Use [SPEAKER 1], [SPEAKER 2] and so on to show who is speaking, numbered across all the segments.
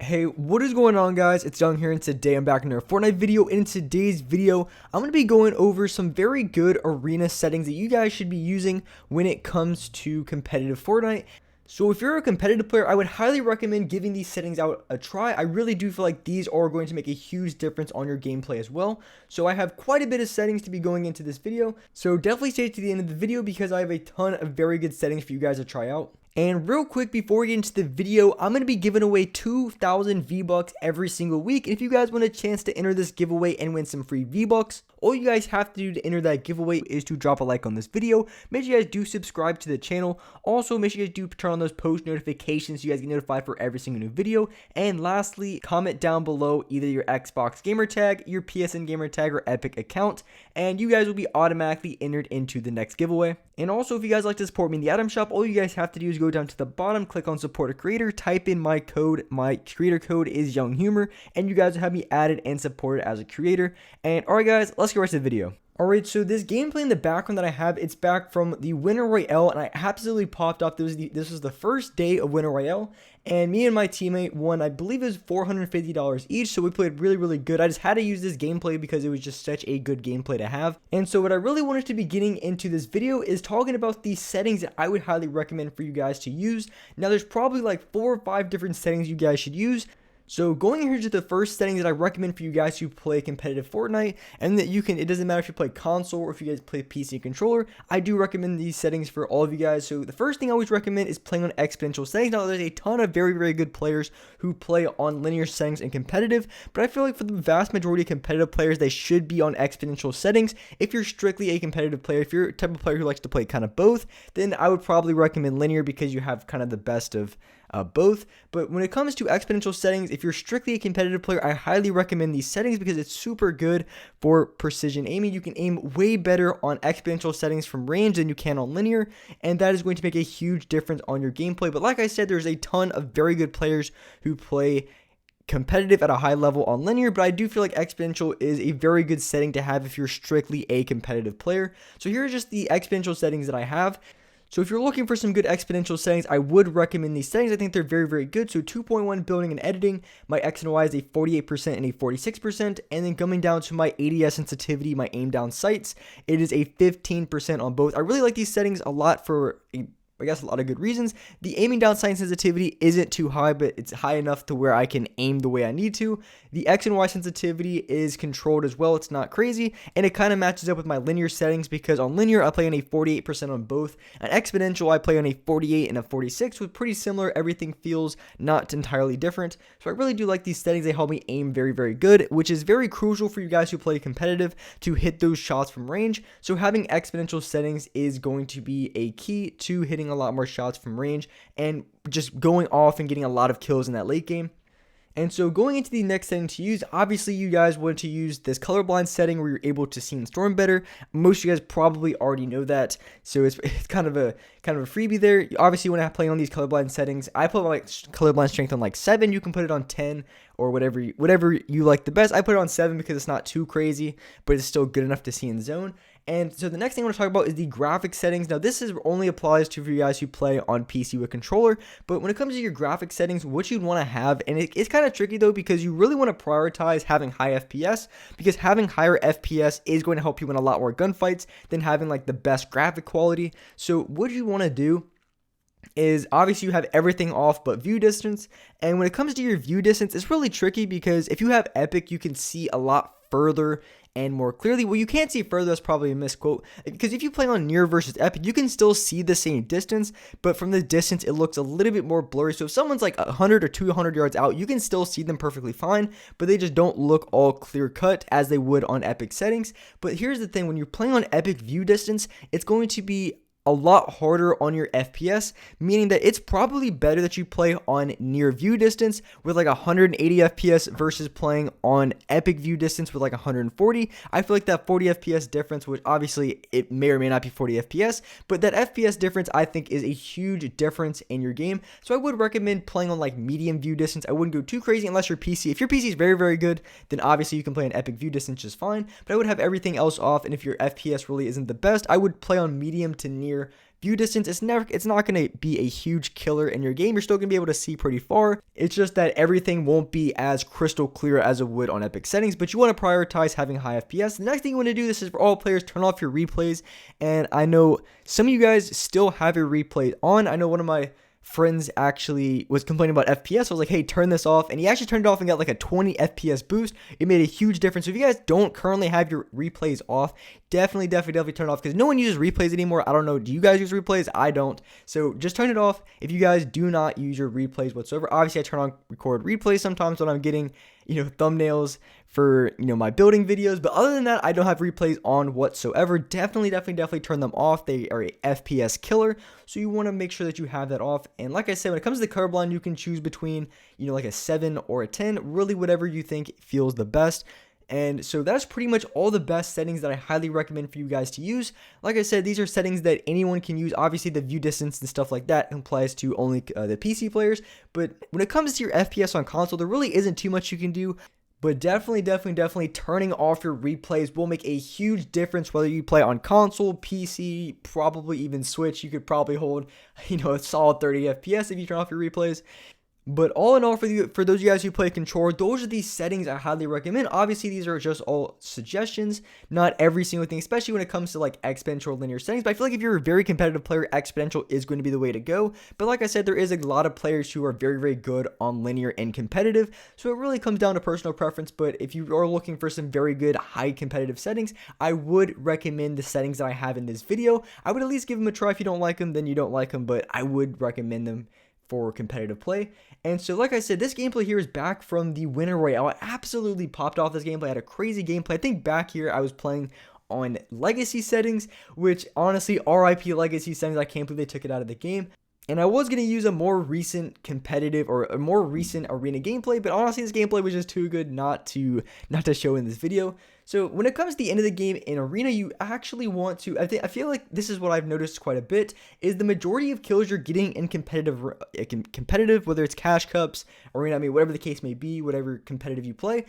[SPEAKER 1] Hey, what is going on, guys? It's Young here, and today I'm back in another Fortnite video. In today's video, I'm going to be going over some very good arena settings that you guys should be using when it comes to competitive Fortnite. So if you're a competitive player, I would highly recommend giving these settings out a try. I really do feel like these are going to make a huge difference on your gameplay as well. So I have quite a bit of settings to be going into this video. So definitely stay to the end of the video because I have a ton of very good settings for you guys to try out. And real quick, before we get into the video, I'm going to be giving away 2,000 V-Bucks every single week. And if you guys want a chance to enter this giveaway and win some free V-Bucks, all you guys have to do to enter that giveaway is to drop a like on this video. Make sure you guys do subscribe to the channel. Also, make sure you guys do turn on those post notifications so you guys get notified for every single new video. And lastly, comment down below either your Xbox gamer tag, your PSN gamer tag, or Epic account, and you guys will be automatically entered into the next giveaway. And also, if you guys like to support me in the item shop, all you guys have to do is go down to the bottom, click on support a creator, type in my code. My creator code is Young Humor, and you guys will have me added and supported as a creator. And alright guys, let's get right to the video. Alright, so this gameplay in the background that I have, it's back from the Winter Royale, and I absolutely popped off. This was the first day of Winter Royale, and me and my teammate won, I believe it was $450 each, so we played really good. I just had to use this gameplay because it was just such a good gameplay to have. And so what I really wanted to be getting into this video is talking about the settings that I would highly recommend for you guys to use. Now there's probably like 4 or 5 different settings you guys should use. So going here to the first settings that I recommend for you guys who play competitive Fortnite, and that you can, it doesn't matter if you play console or if you guys play PC controller, I do recommend these settings for all of you guys. So the first thing I always recommend is playing on exponential settings. Now there's a ton of very good players who play on linear settings and competitive, but I feel like for the vast majority of competitive players, they should be on exponential settings. If you're strictly a competitive player, if you're a type of player who likes to play kind of both, then I would probably recommend linear because you have kind of the best of both. But when it comes to exponential settings, if you're strictly a competitive player, I highly recommend these settings because it's super good for precision aiming. You can aim way better on exponential settings from range than you can on linear, and that is going to make a huge difference on your gameplay. But like I said, there's a ton of very good players who play competitive at a high level on linear, but I do feel like exponential is a very good setting to have if you're strictly a competitive player. So here are just the exponential settings that I have. So if you're looking for some good exponential settings, I would recommend these settings. I think they're very good. So 2.1 building and editing, my X and Y is a 48% and a 46%. And then coming down to my ADS sensitivity, my aim down sights, it is a 15% on both. I really like these settings a lot for I guess a lot of good reasons. The aiming down sight sensitivity isn't too high, but it's high enough to where I can aim the way I need to. The X and Y sensitivity is controlled as well. It's not crazy, and it kind of matches up with my linear settings because on linear, I play on a 48% on both. On exponential, I play on a 48 and a 46, with pretty similar. Everything feels not entirely different. So I really do like these settings. They help me aim very good, which is very crucial for you guys who play competitive to hit those shots from range. So having exponential settings is going to be a key to hitting a lot more shots from range and just going off and getting a lot of kills in that late game. And so going into the next setting to use, obviously you guys want to use this colorblind setting where you're able to see and storm better. Most of you guys probably already know that, so it's kind of a freebie there. You obviously want to play on these colorblind settings. I put my colorblind strength on like 7. You can put it on 10 or whatever you like the best. I put it on 7 because it's not too crazy, but it's still good enough to see in zone. And so the next thing I want to talk about is the graphic settings. Now this only applies to for you guys who play on PC with controller, but when it comes to your graphic settings, what you'd want to have, and it's kind of tricky though because you really want to prioritize having high FPS, because having higher FPS is going to help you win a lot more gunfights than having like the best graphic quality. So what you want to do is obviously you have everything off but view distance, and when it comes to your view distance, it's really tricky because if you have epic, you can see a lot further and more clearly. Well, you can't see further, that's probably a misquote, because if you play on near versus epic, you can still see the same distance, but from the distance it looks a little bit more blurry. So if someone's like 100 or 200 yards out, you can still see them perfectly fine, but they just don't look all clear cut as they would on epic settings. But here's the thing, when you're playing on epic view distance, it's going to be a lot harder on your FPS, meaning that it's probably better that you play on near view distance with like 180 FPS versus playing on epic view distance with like 140. I feel like that 40 FPS difference, which obviously it may or may not be 40 FPS, but that FPS difference I think is a huge difference in your game. So I would recommend playing on like medium view distance. I wouldn't go too crazy unless your PC, if your PC is very good, then obviously you can play on epic view distance just fine, but I would have everything else off. And if your FPS really isn't the best, I would play on medium to near view distance, it's not going to be a huge killer in your game. You're still going to be able to see pretty far. It's just that everything won't be as crystal clear as it would on epic settings, but you want to prioritize having high FPS. The next thing you want to do, this is for all players, turn off your replays. And I know some of you guys still have your replays on. I know one of my friends actually was complaining about FPS. I was like, hey, turn this off. And he actually turned it off and got like a 20 FPS boost. It made a huge difference. So if you guys don't currently have your replays off, definitely turn it off, because no one uses replays anymore. I don't know. Do you guys use replays? I don't. So just turn it off if you guys do not use your replays whatsoever. Obviously, I turn on record replays sometimes when I'm getting, thumbnails for, my building videos. But other than that, I don't have replays on whatsoever. Definitely turn them off. They are a FPS killer. So you want to make sure that you have that off. And like I said, when it comes to the colorblind, you can choose between, like a 7 or a 10, really whatever you think feels the best. And so that's pretty much all the best settings that I highly recommend for you guys to use. Like I said, these are settings that anyone can use. Obviously, the view distance and stuff like that applies to only the PC players. But when it comes to your FPS on console, there really isn't too much you can do. But definitely turning off your replays will make a huge difference whether you play on console, PC, probably even Switch. You could probably hold, a solid 30 FPS if you turn off your replays. But all in all, for those of you guys who play controller, those are these settings I highly recommend. Obviously, these are just all suggestions, not every single thing, especially when it comes to like exponential or linear settings. But I feel like if you're a very competitive player, exponential is going to be the way to go. But like I said, there is a lot of players who are very good on linear and competitive. So it really comes down to personal preference. But if you are looking for some very good high competitive settings, I would recommend the settings that I have in this video. I would at least give them a try. If you don't like them, then you don't like them. But I would recommend them for competitive play. And so like I said, this gameplay here is back from the winter Royale. I absolutely popped off this gameplay. I had a crazy gameplay. I think back here I was playing on legacy settings, which honestly, RIP legacy settings. I can't believe they took it out of the game. And I was going to use a more recent competitive or a more recent arena gameplay, but honestly, this gameplay was just too good not to show in this video. So when it comes to the end of the game in arena, you actually want to, I feel like this is what I've noticed quite a bit, is the majority of kills you're getting in competitive, whether it's cash cups, arena, whatever the case may be, whatever competitive you play.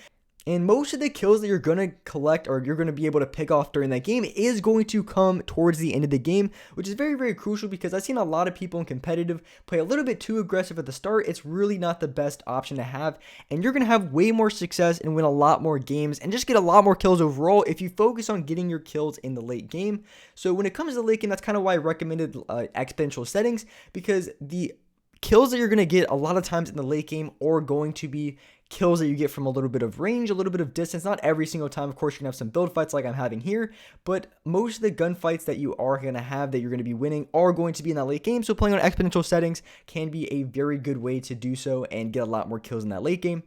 [SPEAKER 1] And most of the kills that you're going to collect or you're going to be able to pick off during that game is going to come towards the end of the game, which is very crucial because I've seen a lot of people in competitive play a little bit too aggressive at the start. It's really not the best option to have, and you're going to have way more success and win a lot more games and just get a lot more kills overall if you focus on getting your kills in the late game. So when it comes to the late game, that's kind of why I recommended exponential settings, because the kills that you're going to get a lot of times in the late game are going to be kills that you get from a little bit of range, a little bit of distance. Not every single time, of course, you're going to have some build fights like I'm having here, but most of the gunfights that you are going to have that you're going to be winning are going to be in that late game. So playing on exponential settings can be a very good way to do so and get a lot more kills in that late game.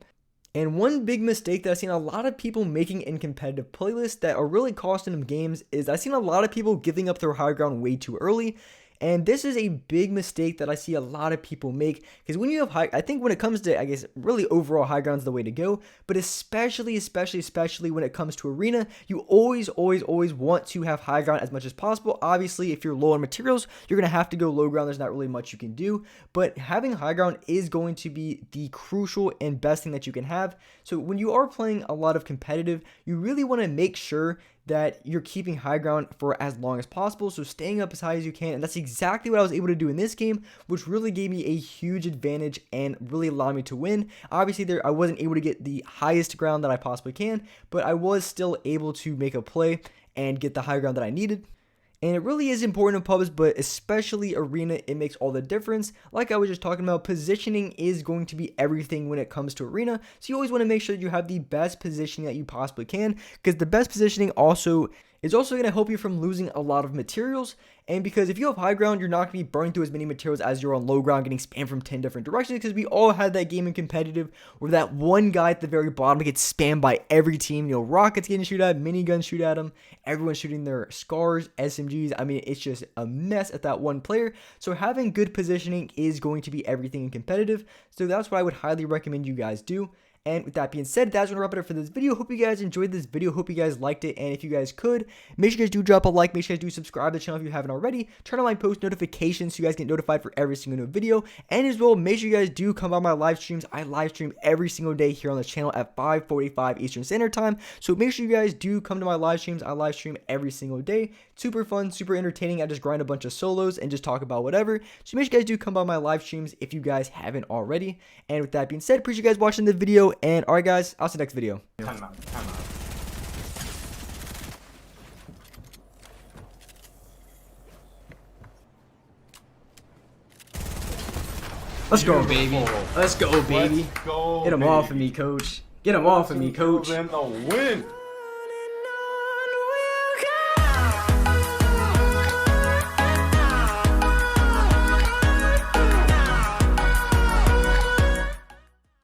[SPEAKER 1] And one big mistake that I've seen a lot of people making in competitive playlists that are really costing them games is I've seen a lot of people giving up their high ground way too early. And this is a big mistake that I see a lot of people make, because when you have I think when it comes to, I guess, really overall high ground is the way to go, but especially when it comes to arena, you always want to have high ground as much as possible. Obviously, if you're low on materials, you're going to have to go low ground. There's not really much you can do, but having high ground is going to be the crucial and best thing that you can have. So when you are playing a lot of competitive, you really want to make sure that you're keeping high ground for as long as possible, so staying up as high as you can. And that's exactly what I was able to do in this game, which really gave me a huge advantage and really allowed me to win. Obviously, I wasn't able to get the highest ground that I possibly can, but I was still able to make a play and get the high ground that I needed. And it really is important in pubs, but especially arena, it makes all the difference. Like I was just talking about, positioning is going to be everything when it comes to arena. So you always want to make sure that you have the best positioning that you possibly can, because the best positioning is also going to help you from losing a lot of materials. And because if you have high ground, you're not going to be burning through as many materials as you're on low ground, getting spammed from 10 different directions, because we all had that game in competitive where that one guy at the very bottom gets spammed by every team. Rockets getting shoot at, miniguns shoot at him, everyone's shooting their scars, SMGs. It's just a mess at that one player. So having good positioning is going to be everything in competitive. So that's what I would highly recommend you guys do. And with that being said, that's going to wrap it up for this video. Hope you guys enjoyed this video. Hope you guys liked it. And if you guys could, make sure you guys do drop a like. Make sure you guys do subscribe to the channel if you haven't already. Turn on my post notifications so you guys get notified for every single new video. And as well, make sure you guys do come by my live streams. I live stream every single day here on the channel at 5:45 Eastern Standard Time. So make sure you guys do come to my live streams. I live stream every single day. Super fun, super entertaining. I just grind a bunch of solos and just talk about whatever. So make sure you guys do come by my live streams if you guys haven't already. And with that being said, appreciate you guys watching the video. And alright guys, I'll see you next video.
[SPEAKER 2] Time out.
[SPEAKER 1] Let's go, baby. Let's go, baby.
[SPEAKER 2] Let's go,
[SPEAKER 1] Get him off of me, coach. Get him off of me, coach.
[SPEAKER 2] In the win.